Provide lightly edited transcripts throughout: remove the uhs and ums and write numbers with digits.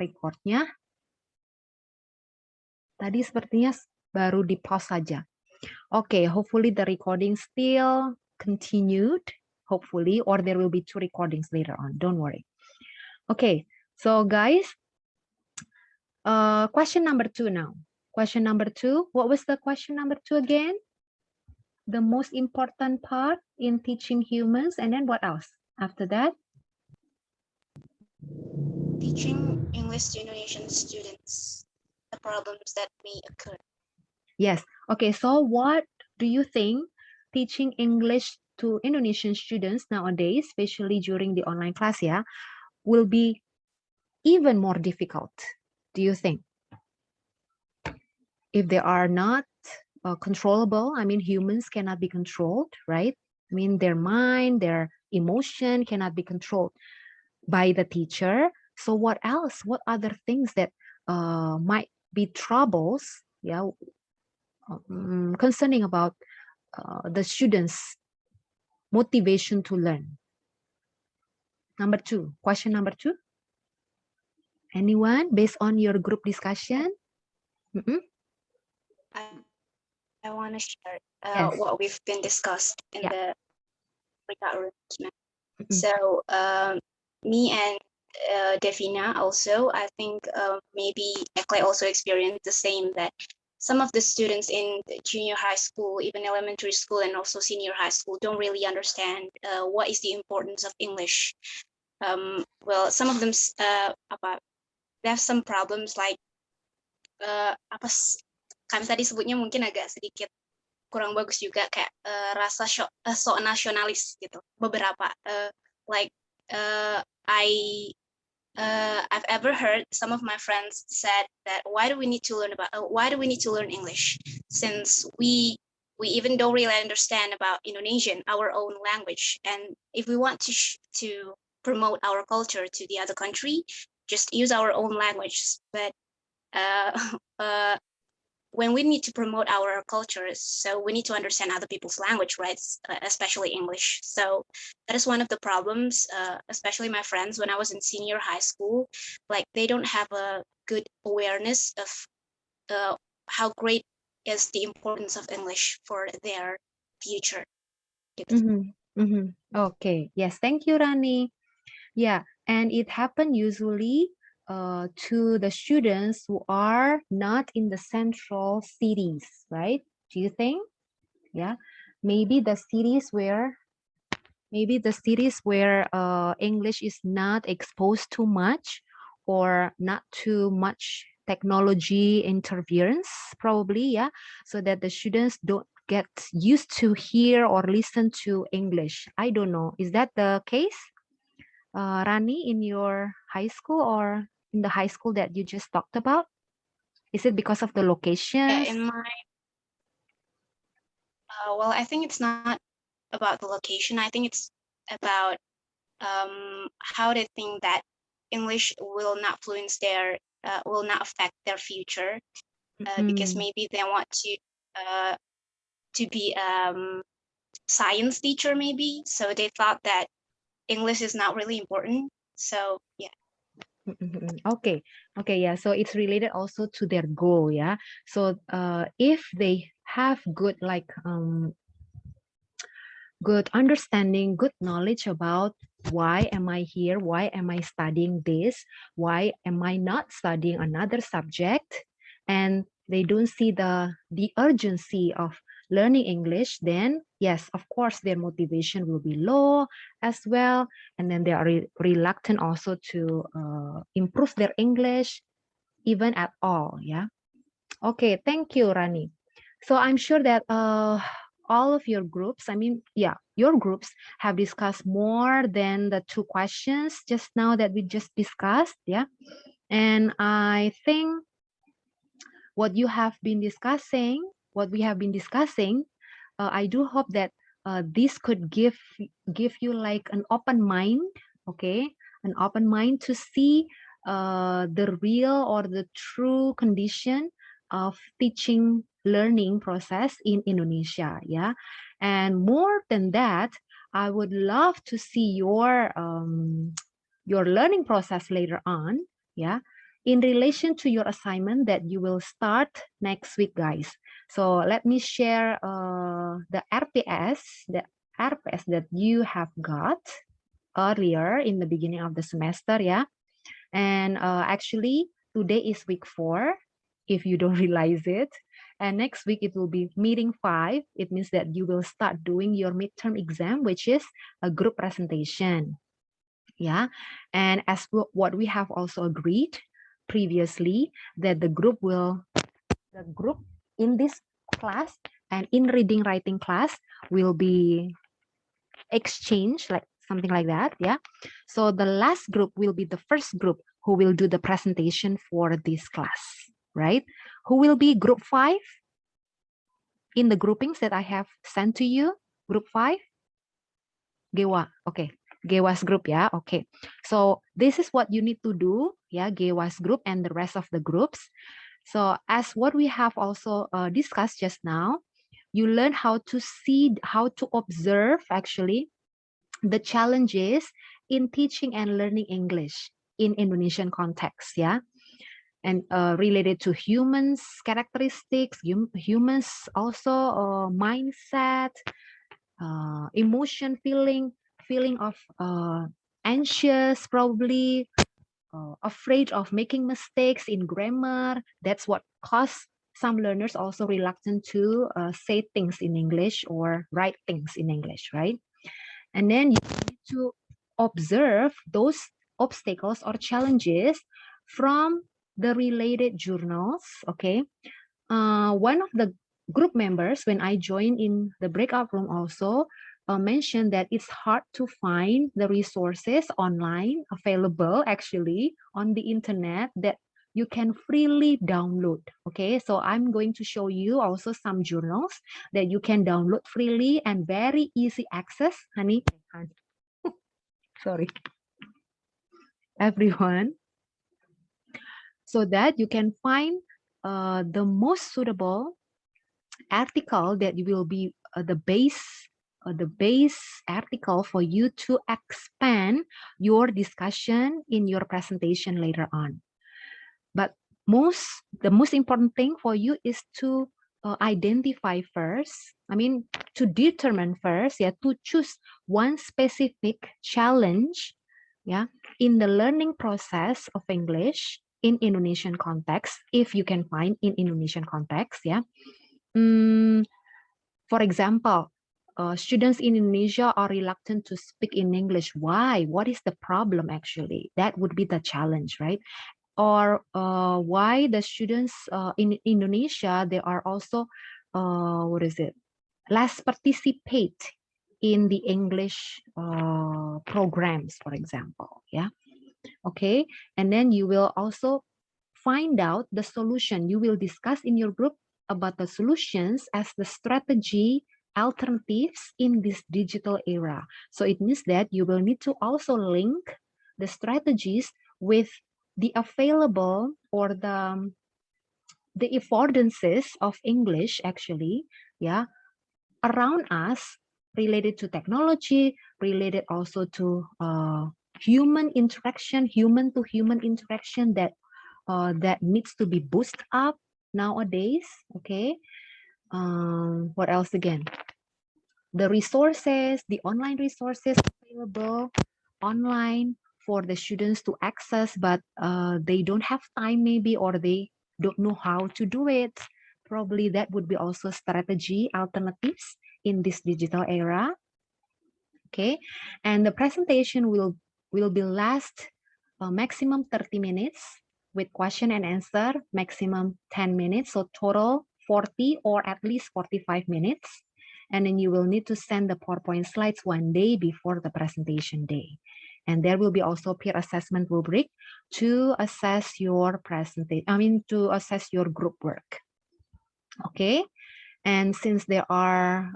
recordnya. Tadi sepertinya baru di pause saja. Okay, hopefully the recording still continued, hopefully, or there will be 2 recordings later on. Don't worry. Okay, so guys, question number 2 now. Question number 2, what was the question number 2 again? The most important part in teaching humans, and then what else after that? Teaching English to Indonesian students, the problems that may occur. Yes. Okay, so what do you think teaching English to Indonesian students nowadays, especially during the online class, yeah, will be even more difficult, do you think? If they are not controllable, I mean, humans cannot be controlled, right? I mean, their mind, their emotion cannot be controlled by the teacher. So what else? What other things that might be troubles, yeah, concerning about the students' motivation to learn? Number 2, question number 2. Anyone based on your group discussion? I want to share Yes. what we've been discussed in Yeah. the breakout rooms. So me and Devina also, I think maybe Ekle also experienced the same, that some of the students in the junior high school, even elementary school and also senior high school don't really understand what is the importance of English. Well, some of them they have some problems like kami tadi sebutnya mungkin agak sedikit kurang bagus juga, kayak rasa sok nasionalis gitu. Beberapa like I've ever heard some of my friends said that why do we need to learn English, since we even don't really understand about Indonesian, our own language, and if we want to promote our culture to the other country, just use our own language. But when we need to promote our cultures, so we need to understand other people's language, right? Especially English. So that is one of the problems, especially my friends when I was in senior high school, like they don't have a good awareness of how great is the importance of English for their future. Okay, yes, thank you, Rani. Yeah, and it happened usually to the students who are not in the central cities, right? Do you think? Yeah, maybe the cities where English is not exposed too much, or not too much technology interference, probably, yeah, so that the students don't get used to hear or listen to English. I don't know. Is that the case? Rani, in your high school or in the high school that you just talked about? Is it because of the locations? In my well, I think it's not about the location. I think it's about how they think that English will not will not affect their future, because maybe they want to be science teacher, maybe. So they thought that English is not really important. So yeah. Okay, yeah. So it's related also to their goal, yeah. So if they have good good understanding, good knowledge about why am I here, why am I studying this, why am I not studying another subject, and they don't see the urgency of learning English, then yes, of course, their motivation will be low as well, and then they are reluctant also to improve their English even at all. Yeah. Okay, thank you, Rani. So I'm sure that all of your groups, your groups have discussed more than the 2 questions just now that we just discussed, yeah. And I think what we have been discussing, I do hope that this could give you like an open mind, okay, an open mind to see the real or the true condition of teaching learning process in Indonesia, yeah. And more than that, I would love to see your learning process later on, yeah. in relation to your assignment that you will start next week, guys. So let me share the RPS that you have got earlier in the beginning of the semester, yeah. And actually, today is week 4, if you don't realize it. And next week, it will be meeting 5. It means that you will start doing your midterm exam, which is a group presentation. Yeah. And as what we have also agreed previously, that the group in this class and in reading writing class will be exchange, like something like that. Yeah. So the last group will be the first group who will do the presentation for this class, right? Who will be group 5 in the groupings that I have sent to you? Group 5? Gewa. Okay. Gewa's group, yeah. Okay. So this is what you need to do, yeah, Gewa's group and the rest of the groups. So as what we have also discussed just now, you learn how to see, how to observe actually the challenges in teaching and learning English in Indonesian context, yeah, and related to humans characteristics, humans also mindset, emotion, feeling of anxious, probably afraid of making mistakes in grammar. That's what caused some learners also reluctant to say things in English or write things in English, right? And then you need to observe those obstacles or challenges from the related journals, okay? One of the group members, when I joined in the breakout room also, mentioned that it's hard to find the resources online available actually on the internet that you can freely download. Okay, so I'm going to show you also some journals that you can download freely and very easy access. Honey, sorry, everyone, so that you can find the most suitable article that will be the base article for you to expand your discussion in your presentation later on. But the most important thing for you is to identify first, to determine first, yeah, to choose one specific challenge, yeah, in the learning process of English in Indonesian context, if you can find in Indonesian context, yeah. For example, students in Indonesia are reluctant to speak in English. Why? What is the problem actually? That would be the challenge, right? Or why the students in Indonesia, they are also, less participate in the English programs, for example, yeah? Okay, and then you will also find out the solution. You will discuss in your group about the solutions as the strategy alternatives in this digital era. So it means that you will need to also link the strategies with the available or the affordances of English actually, yeah, around us, related to technology, related also to human interaction, human to human interaction that needs to be boosted up nowadays. Okay. What else again? The resources, the online resources available online for the students to access, but they don't have time maybe, or they don't know how to do it. Probably that would be also strategy alternatives in this digital era. Okay, and the presentation will be last maximum 30 minutes with question and answer, maximum 10 minutes, so total 40 or at least 45 minutes. And then you will need to send the PowerPoint slides one day before the presentation day. And there will be also peer assessment rubric to assess your presentation, to assess your group work. Okay. And since there are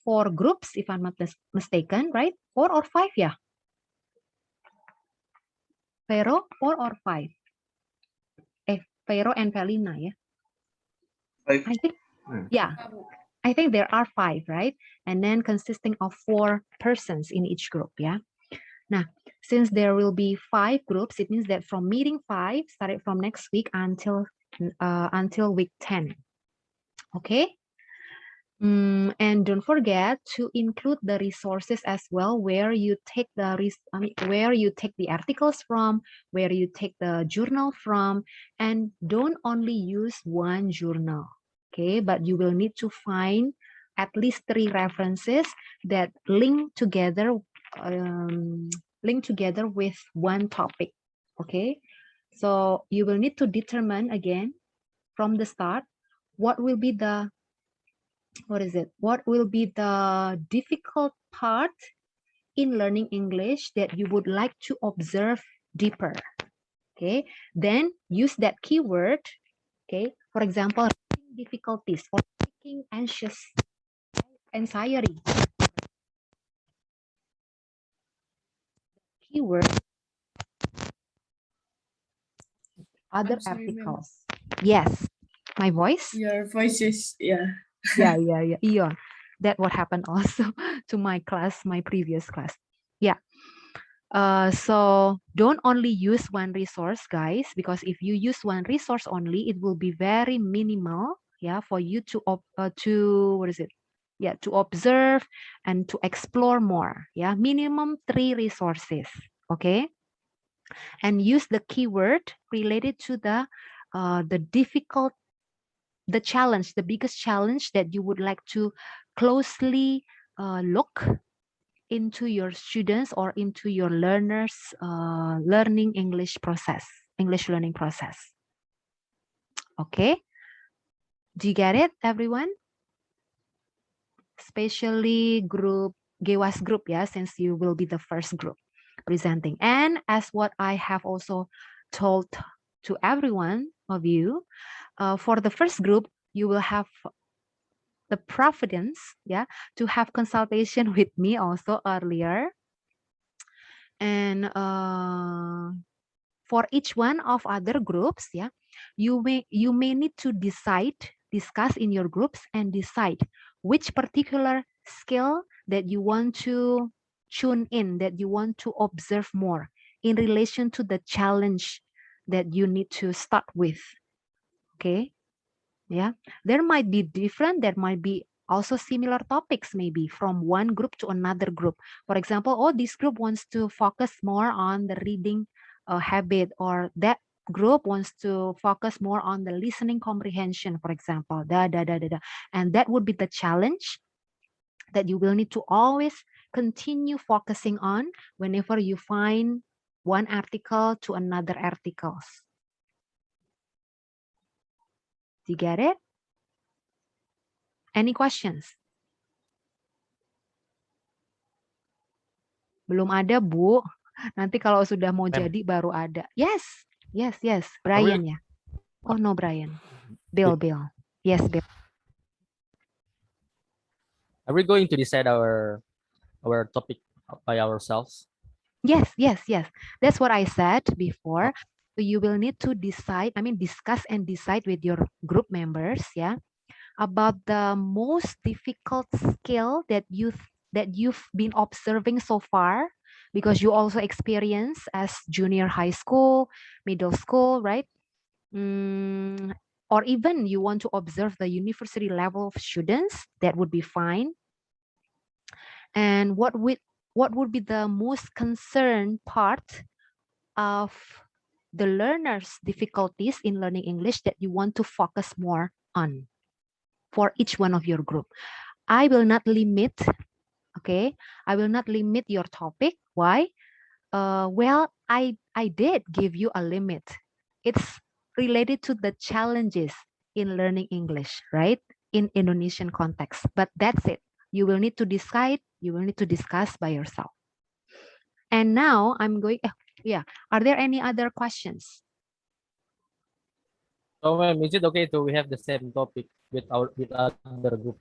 4 groups, if I'm not mistaken, right? 4 or 5, yeah? Vero, 4 or 5? Vero and Felina, yeah? 5. I think, yeah. I think there are 5, right? And then consisting of 4 persons in each group, yeah? Nah, since there will be 5 groups, it means that from meeting 5, started from next week until week 10. Okay. And don't forget to include the resources as well, where you take the articles from, where you take the journal from, and don't only use one journal. Okay, but you will need to find at least 3 references that link together with one topic. Okay, so you will need to determine again from the start what will be the difficult part in learning English that you would like to observe deeper. Okay, then use that keyword. Okay, for example, difficulties or taking anxiety. Keyword, other articles. Yes, my voice. Your voice is, yeah. Yeah. That what happened also to my previous class. Yeah. So don't only use one resource, guys, because if you use one resource only, it will be very minimal, yeah, for you to observe and to explore more. Yeah, minimum 3 resources. Okay, and use the keyword related to the biggest challenge that you would like to closely look into your students or into your learners learning English learning process. Okay, do you get it, everyone? Especially GEWAS group, yeah, since you will be the first group presenting. And as what I have also told to everyone of you, for the first group, you will have the providence, yeah, to have consultation with me also earlier. And for each one of other groups, yeah, you may need to discuss in your groups and decide which particular skill that you want to tune in, that you want to observe more in relation to the challenge that you need to start with. Okay, yeah, there might be different, there might be also similar topics, maybe from one group to another group. For example, this group wants to focus more on the reading habit, or that group wants to focus more on the listening comprehension, for example, and that would be the challenge that you will need to always continue focusing on whenever you find one article to another articles. Do you get it? Any questions? Belum ada, Bu. Nanti kalau sudah mau jadi baru ada. Yes. Brian ya. Oh no, Brian. Bill. Yes, Bill. Are we going to decide our topic by ourselves? Yes. That's what I said before. So you will need to discuss and decide with your group members, yeah, about the most difficult skill that you've been observing so far, because you also experience as junior high school, middle school, right? Or even you want to observe the university level of students, that would be fine. And what would be the most concerned part of the learners' difficulties in learning English that you want to focus more on for each one of your group? I will not limit, okay? I will not limit your topic. Why? Well, I did give you a limit. It's related to the challenges in learning English, right? In Indonesian context. But that's it. You will need to decide. You will need to discuss by yourself. And now I'm going, are there any other questions? So, ma'am, is it okay to we have the same topic with other group?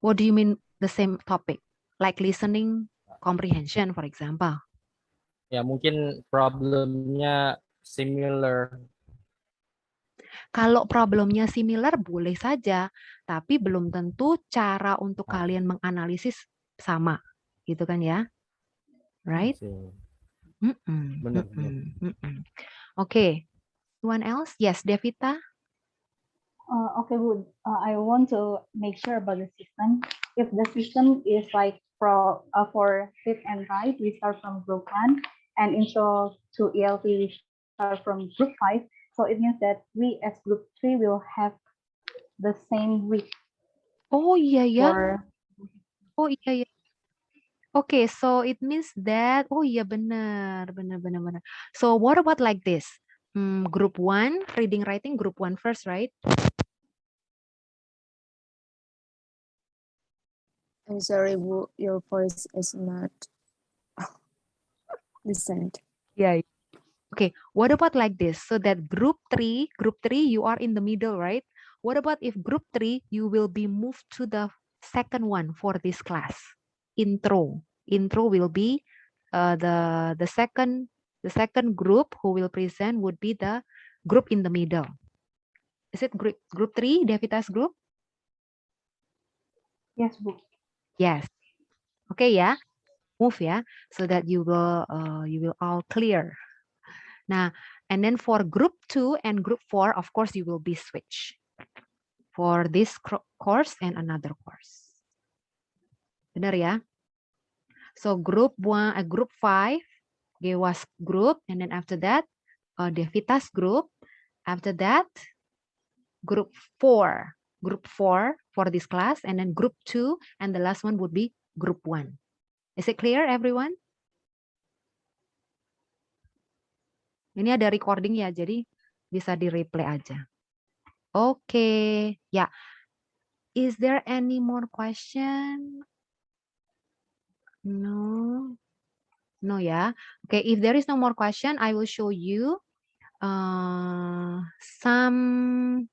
What do you mean the same topic? Like listening comprehension, for example? Ya, mungkin problemnya similar. Kalau problemnya similar boleh saja, tapi belum tentu cara untuk kalian menganalisis sama, gitu kan ya? right? So, Mm-mm, benar, benar. mm-mm, mm-mm. Okay, anyone else? Yes, Devita. Okay, good. I want to make sure about the system. If the system is like for fit and right, we start from group 1, and intro to ELT, we start from group 5. So it means that we as group 3 will have the same week Oh iya ya. for Oh iya ya. Okay, so it means that, oh iya benar, benar. So what about like this? Group 1, reading writing, group 1 first, right? I'm sorry, Bu, your voice is not listened. Yeah. Okay, what about like this? So that group 3, you are in the middle, right? What about if group 3, you will be moved to the second one for this class? Intro. Intro will be the second group who will present would be the group in the middle. Is it group 3, Devita's group? yes, book. Yes. Okay, ya. Move ya, so that you will all clear. Nah, and then for group 2 and group 4, of course, you will be switched for this course and another course. Benar ya? So group 1, group 5, Gewa's group, and then after that, Devita's group. After that, group 4 for this class, and then group 2, and the last one would be group 1. Is it clear, everyone? Ini ada recording ya, jadi bisa di replay aja. Okay, yeah. Is there any more question? No, no, yeah. Okay, if there is no more question, I will show you some.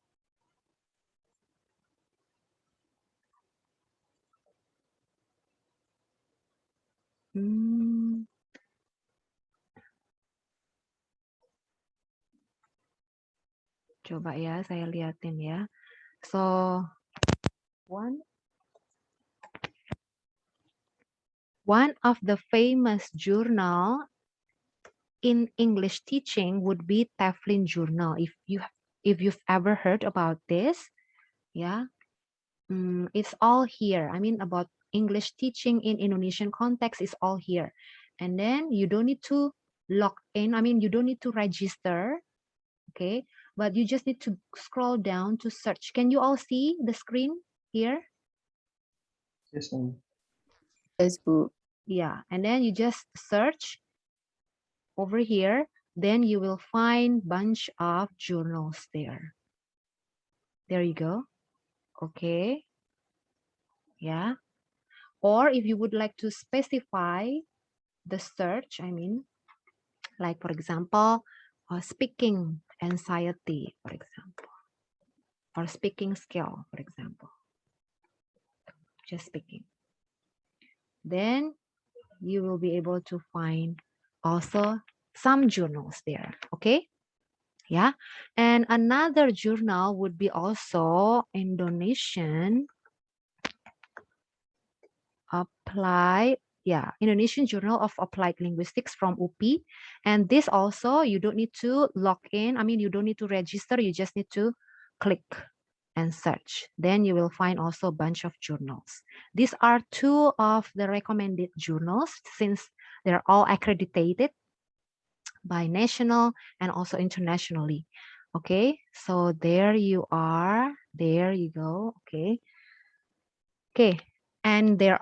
Coba ya, saya liatin ya. So, one of the famous journal in English teaching would be Teflon Journal. If you've ever heard about this, yeah, it's all here. I mean, about English teaching in Indonesian context is all here. And then you don't need to log in. I mean, you don't need to register, okay? But you just need to scroll down to search. Can you all see the screen here? Yes, ma'am. Yes, Bu. Yeah, and then you just search over here, then you will find bunch of journals there. There you go. Okay. Yeah. Or if you would like to specify the search, I mean, like for example, speaking anxiety, for example, or speaking skill, for example, just speaking. Then you will be able to find also some journals there. Okay. Yeah. And another journal would be also Indonesian Indonesian Journal of Applied Linguistics from UPI. And this also, you don't need to log in. I mean, you don't need to register. You just need to click and search. Then you will find also a bunch of journals. These are two of the recommended journals since they're all accredited by national and also internationally. Okay, so there you are. There you go. Okay. Okay, and there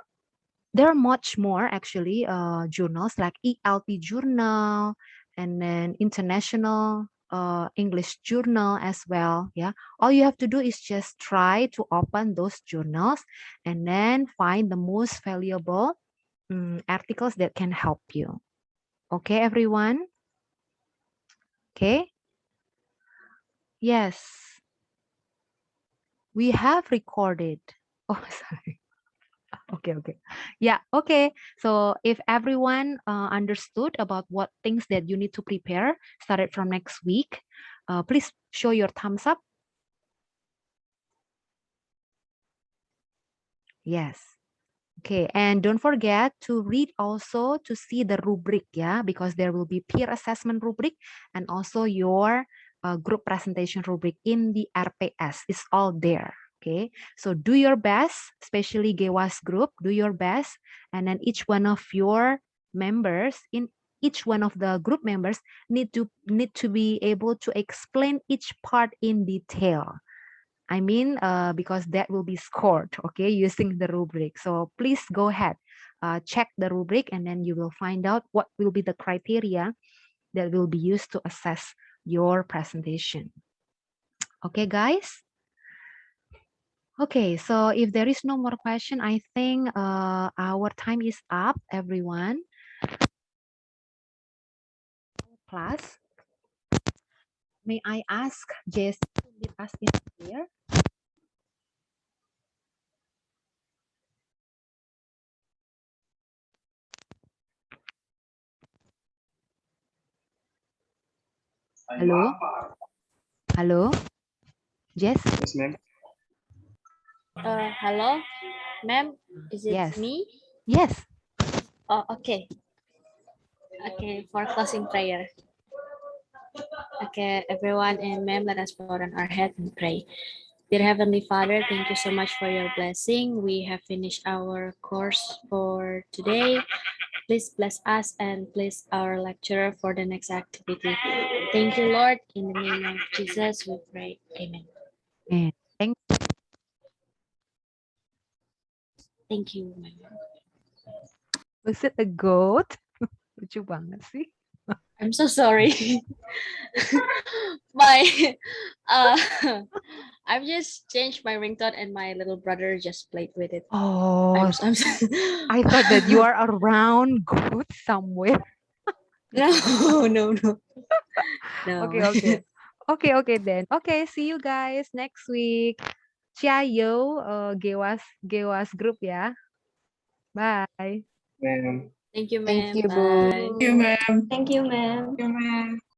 are much more actually journals like ELT journal and then international English journal as well. Yeah, all you have to do is just try to open those journals and then find the most valuable articles that can help you. Okay, everyone. Okay. Yes, we have recorded. Oh, sorry. Okay. Yeah, okay. So if everyone understood about what things that you need to prepare started from next week, please show your thumbs up. Yes. Okay, and don't forget to read also to see the rubric, yeah, because there will be peer assessment rubric and also your group presentation rubric in the RPS. It's all there. Okay, so do your best, especially GEWAS group, do your best, and then each one of your members in each one of the group members need to be able to explain each part in detail. I mean, because that will be scored, okay, using the rubric. So please go ahead, check the rubric, and then you will find out what will be the criteria that will be used to assess your presentation. Okay, guys? Okay, so if there is no more question, I think our time is up, everyone. Class, may I ask Jess to lead us in prayer? Hello? Hello? Jess? Yes, ma'am. Hello, ma'am. Is it Yes. me? Yes. Oh, okay. Okay, for closing prayer. Okay, everyone and ma'am, let us bow on our head and pray. Dear Heavenly Father, thank you so much for your blessing. We have finished our course for today. Please bless us and bless our lecturer for the next activity. Thank you, Lord. In the name of Jesus, we pray. Amen. And thank Thank you, ma'am. Was it a goat? Lucu banget sih. I'm so sorry. my uh I've just changed my ringtone and my little brother just played with it. Oh, I'm I thought that you are around goat somewhere. no, no, no. No. Okay. Okay then. Okay, see you guys next week. Ciao, Gewas group ya. Bye. Ma'am. Thank you, Thank ma'am. you, Bye. Boo. Thank you, ma'am.